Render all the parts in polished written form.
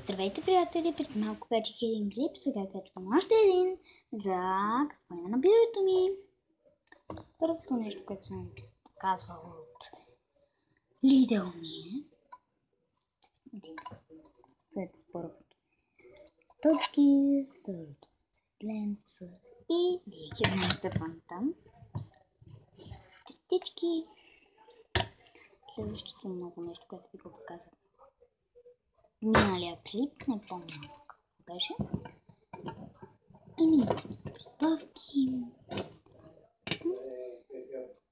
Здравейте, приятели! Преди малко качих един клип, сега качвам още един за какво има на бюрото ми. Първото нещо, което съм показвала от Lidl ми е което първото точки, второто цветленца и ликидната фонтан. Третички. Следващото много нещо, което ви го показах миналия клип, не помня какво беше. Прибавки.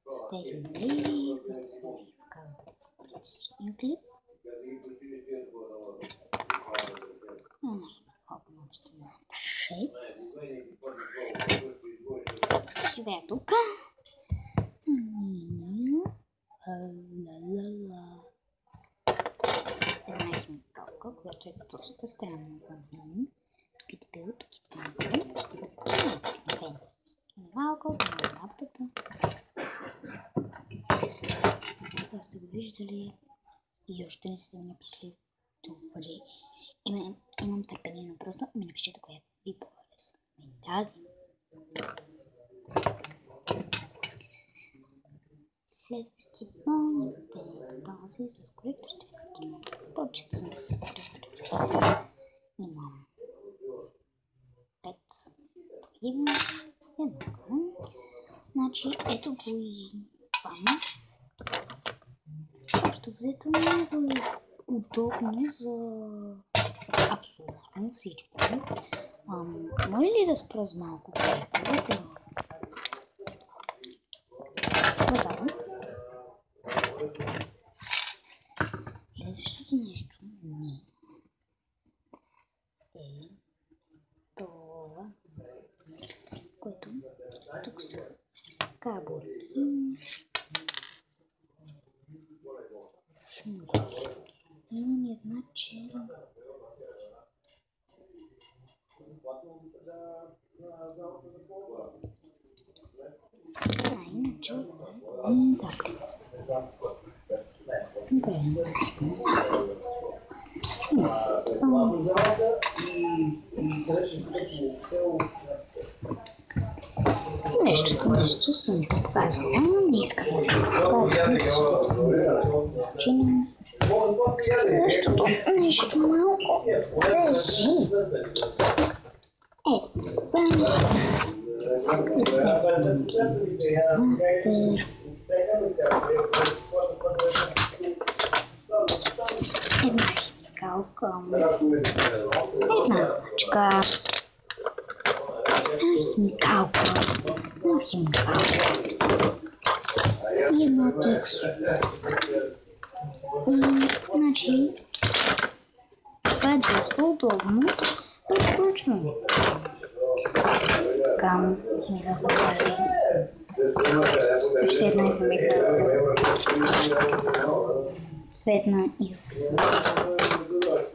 С тези малини, които съм ви показвала в предишния клип. Много ще напишете. Живея тук. Една химикалка, която е доста странна за мен. Тук е дебело, тук е тънко. Малко на лаптата. Това сте го виждали и още не сте написали добре. Имам търпение, но просто ми напишете коя ви по-харесва. Тази. Следващи пълни този с коректорите. Повечето съм с коректорите. Имам 5 поливни. Едно. Значи ето го и това. Общо взето много е удобно за абсолютно всичко. Може ли да спра с малко време? Следващото нещо ми е това, което тук са кабурки. Имам една черна. Иначе таблица. Нещо съм показвала, не искам да показвам, защото нещо малко лежи. Една химикалка, една значка, една химикалка и едно тексто. Значи, това е доста удобно. Прекручвам. Така, нека го кажа. Още една химикалка. Цветна и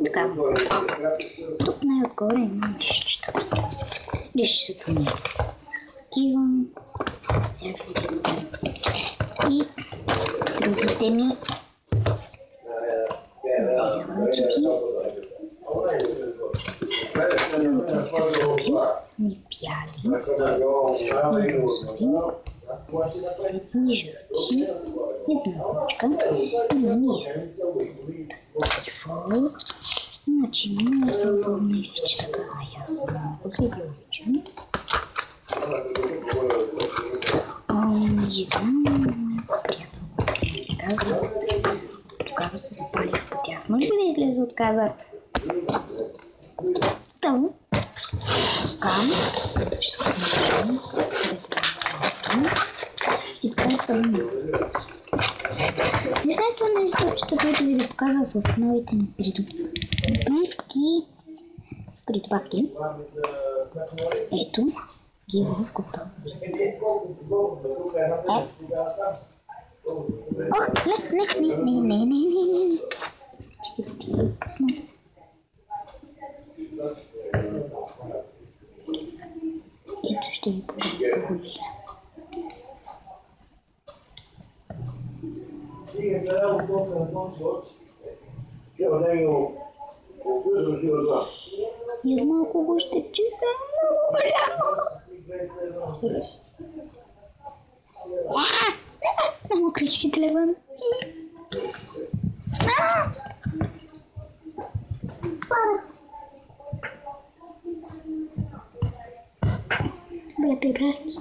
така. Тук най-отгоре имам лищчета. Лищчета ми са такива. И другите ми са вялчици. Другите са бяли, ни бяли, ни розови, ни жълти, една значка и ние. Такива. Значи много съм пълна личетата, а аз много се ги обичам. Една моя приятелка тогава се запалих по тях. Може ли да излезе от кадър? Там. Там. Ще се намерим. Ще кажа само. Не знаете тези точки, които ви да показвам в новите ми придобавки. Ето ги в готов вид. Не. Чекай, пусна. Ето ще ви покажа по-голям. Io tengo un Jednako го ще читам много голямо. Много кричи телефон. Спада. Добре, прибравки.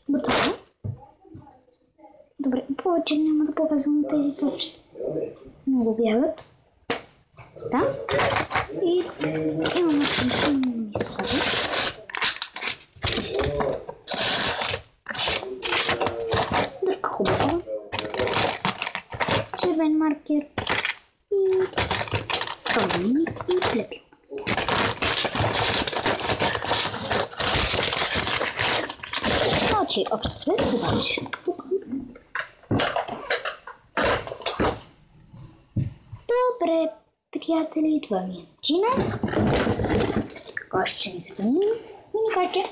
Готово. Добре, повече няма да показвам тези точки. Много бягат. Да. И имаме смисъл да ми се покажа. Дъвка хубаво. Червен маркер. И пълненик и плепи. Значи, общо взето това беше. Добре, приятели, това ми е начина. Още не се тъмни. Миникаче.